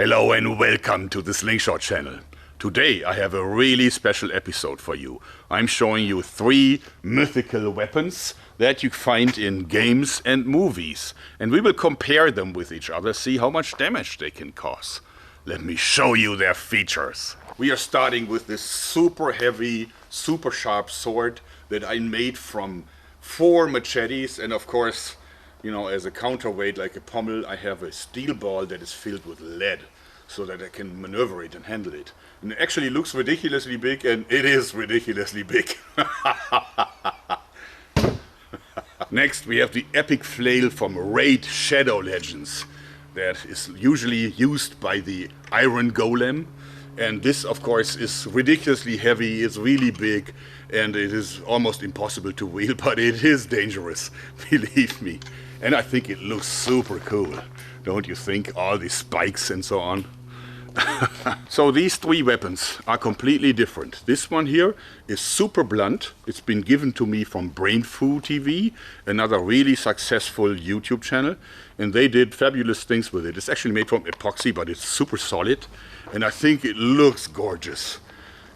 Hello and welcome to the Slingshot channel. Today I have a really special episode for you. I'm showing you 3 mythical weapons that you find in games and movies. And we will compare them with each other, see how much damage they can cause. Let me show you their features. We are starting with this super heavy, super sharp sword that I made from 4 machetes, and of course, you know, as a counterweight, like a pommel, I have a steel ball that is filled with lead so that I can maneuver it and handle it. And it actually looks ridiculously big, and it is ridiculously big. Next, we have the epic flail from Raid Shadow Legends that is usually used by the Iron Golem. And this, of course, is ridiculously heavy, it's really big, and it is almost impossible to wield, but it is dangerous, believe me. And I think it looks super cool, don't you think? All these spikes and so on. So these 3 weapons are completely different. This one here is super blunt. It's been given to me from Brainfu TV, another really successful YouTube channel, and they did fabulous things with it. It's actually made from epoxy, but it's super solid, and I think it looks gorgeous.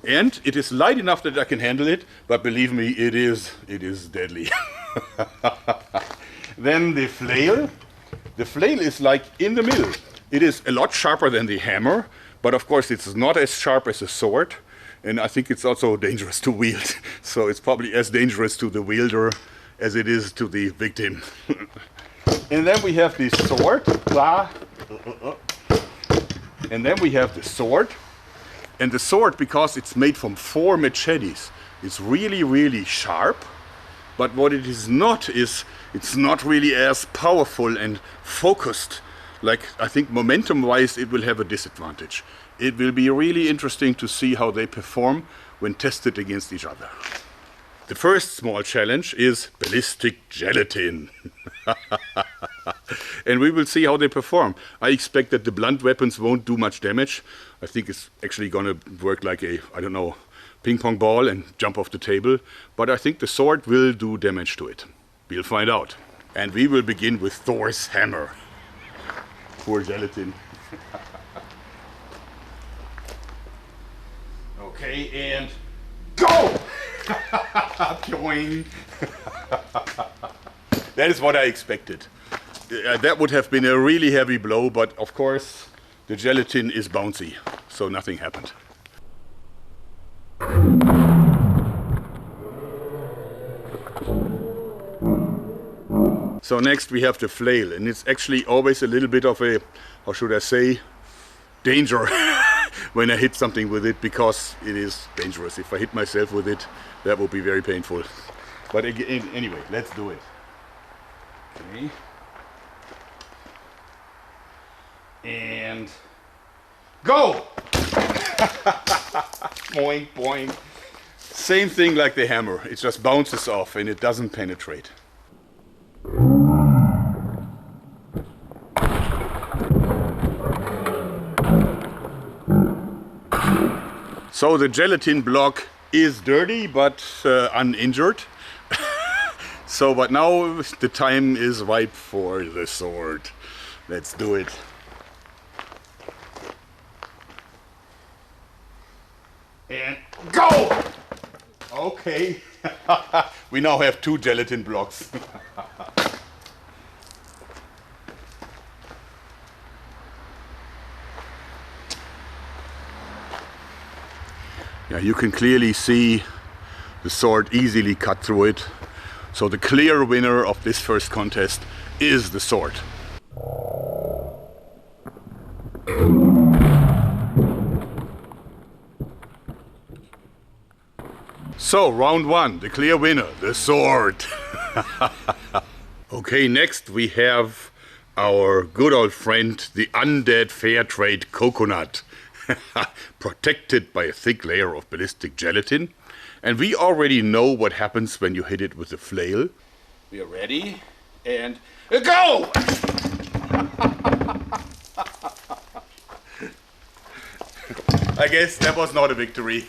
And it is light enough that I can handle it, but believe me, it is deadly. Then the flail. The flail is like in the middle. It is a lot sharper than the hammer, but of course it's not as sharp as a sword, and I think it's also dangerous to wield. So it's probably as dangerous to the wielder as it is to the victim. And then we have the sword. And then we have the sword. And the sword, because it's made from 4 machetes, is really, really sharp. But what it is not is, it's not really as powerful and focused. Like, I think momentum-wise it will have a disadvantage. It will be really interesting to see how they perform when tested against each other. The first small challenge is Ballistic Gelatin. And we will see how they perform. I expect that the blunt weapons won't do much damage. I think it's actually gonna work like a, I don't know, ping pong ball and jump off the table. But I think the sword will do damage to it. We'll find out. And we will begin with Thor's hammer. Poor gelatin. Okay, and go! That is what I expected. That would have been a really heavy blow, but of course the gelatin is bouncy, so nothing happened. So next we have the flail, and it's actually always a little bit of a, how should I say, danger when I hit something with it, because it is dangerous. If I hit myself with it, that would be very painful. But again, anyway, let's do it. Okay. And go! Boing, boing. Same thing like the hammer. It just bounces off and it doesn't penetrate. So the gelatin block is dirty but uninjured. So, but now the time is ripe for the sword. Let's do it. And go! Okay. We now have 2 gelatin blocks. Yeah, you can clearly see the sword easily cut through it. So the clear winner of this first contest is the sword. So round 1, the clear winner, the sword. Okay, next we have our good old friend, the undead fair trade coconut. Protected by a thick layer of ballistic gelatin. And we already know what happens when you hit it with a flail. We are ready, and go! I guess that was not a victory.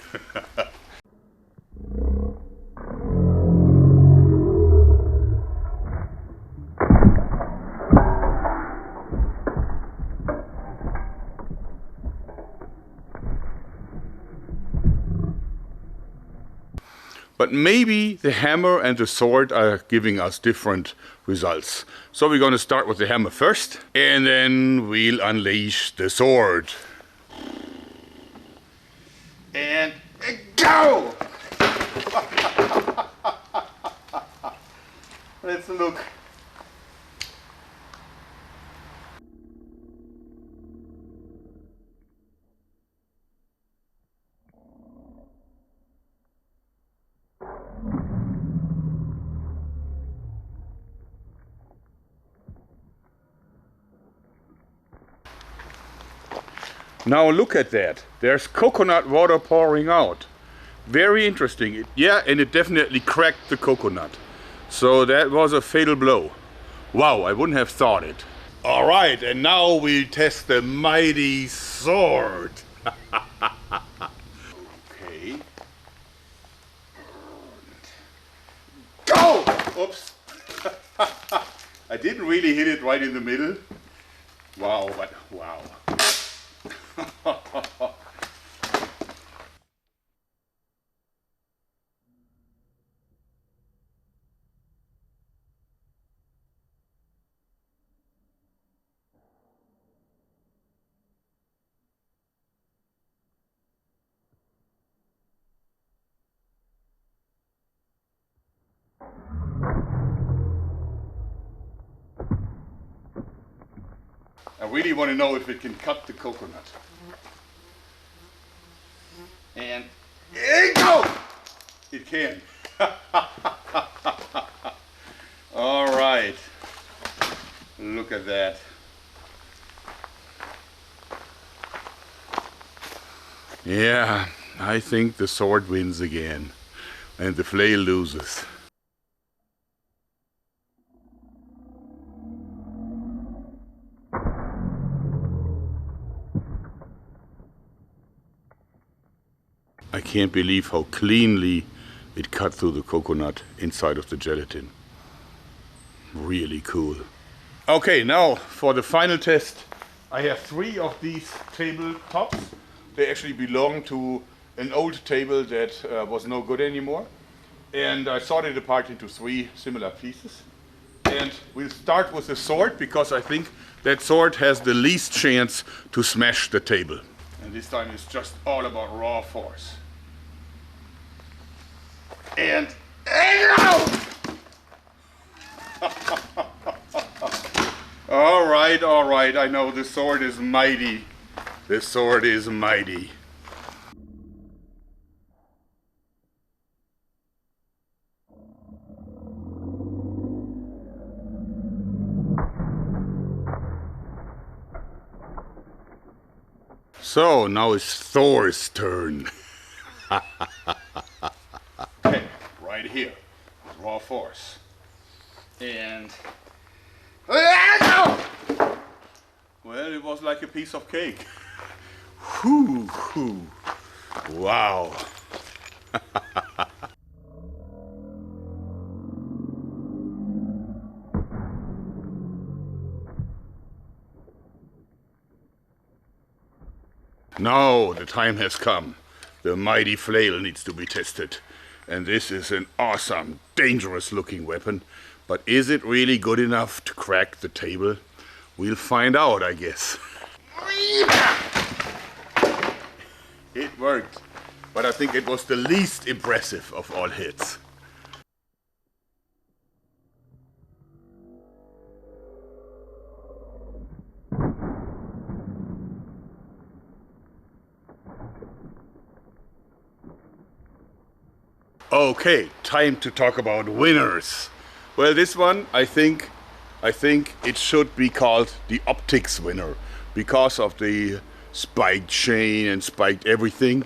But maybe the hammer and the sword are giving us different results. So we're going to start with the hammer first, and then we'll unleash the sword. And go! Let's look. Now look at that. There's coconut water pouring out. Very interesting. Yeah, and it definitely cracked the coconut. So that was a fatal blow. Wow, I wouldn't have thought it. All right, and now we'll test the mighty sword. Okay. Go! Oops. I didn't really hit it right in the middle. Wow, but wow. I really want to know if it can cut the coconut. And there you go! It can. All right. Look at that. Yeah, I think the sword wins again. And the flail loses. I can't believe how cleanly it cut through the coconut inside of the gelatin. Really cool. Okay, now for the final test. I have 3 of these tabletops. They actually belong to an old table that was no good anymore. And I sorted it apart into 3 similar pieces. And we'll start with the sword because I think that sword has the least chance to smash the table. And this time it's just all about raw force. And go! All right, I know the sword is mighty. The sword is mighty. So now it's Thor's turn. Okay, right here, raw force. And well, it was like a piece of cake. Whew, whew. Wow. Now the time has come. The mighty flail needs to be tested. And this is an awesome, dangerous looking weapon. But is it really good enough to crack the table? We'll find out, I guess. It worked. But I think it was the least impressive of all hits. Okay, time to talk about winners. Well, this one, I think it should be called the optics winner because of the spiked chain and spiked everything.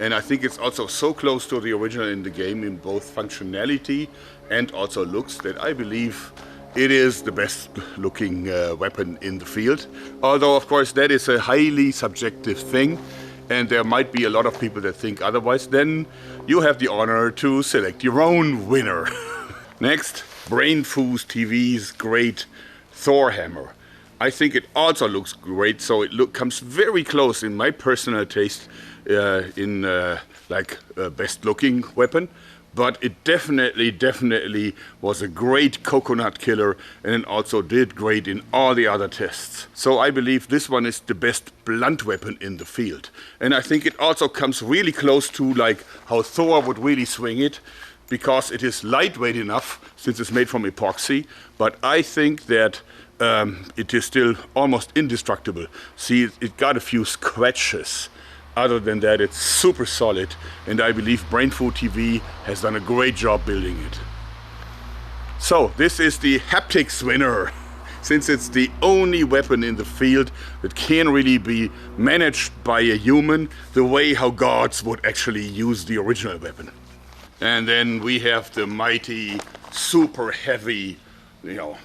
And I think it's also so close to the original in the game in both functionality and also looks that I believe it is the best looking weapon in the field. Although, of course, that is a highly subjective thing. And there might be a lot of people that think otherwise. Then you have the honor to select your own winner. Next, Brainfuse TV's great Thor hammer. I think it also looks great, so it comes very close in my personal taste in best looking weapon. but it definitely was a great coconut killer, and it also did great in all the other tests. So I believe this one is the best blunt weapon in the field. And I think it also comes really close to like how Thor would really swing it, because it is lightweight enough since it's made from epoxy, but I think that it is still almost indestructible. See, it got a few scratches. Other than that, it's super solid, and I believe Brain Food TV has done a great job building it. So this is the haptics winner, since it's the only weapon in the field that can really be managed by a human the way how gods would actually use the original weapon. And then we have the mighty, super heavy,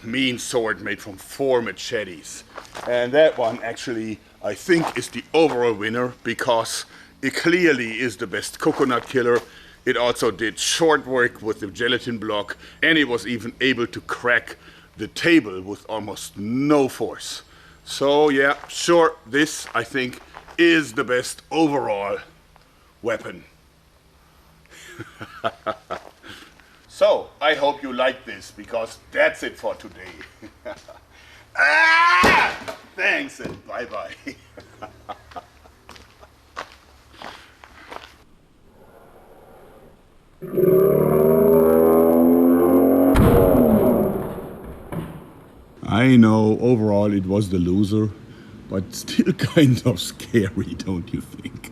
mean sword made from 4 machetes. And that one actually, I think, is the overall winner, because it clearly is the best coconut killer. It also did short work with the gelatin block, and it was even able to crack the table with almost no force. So yeah, sure, this I think is the best overall weapon. So, I hope you like this, because that's it for today. Thanks and bye-bye. I know overall it was the loser, but still kind of scary, don't you think?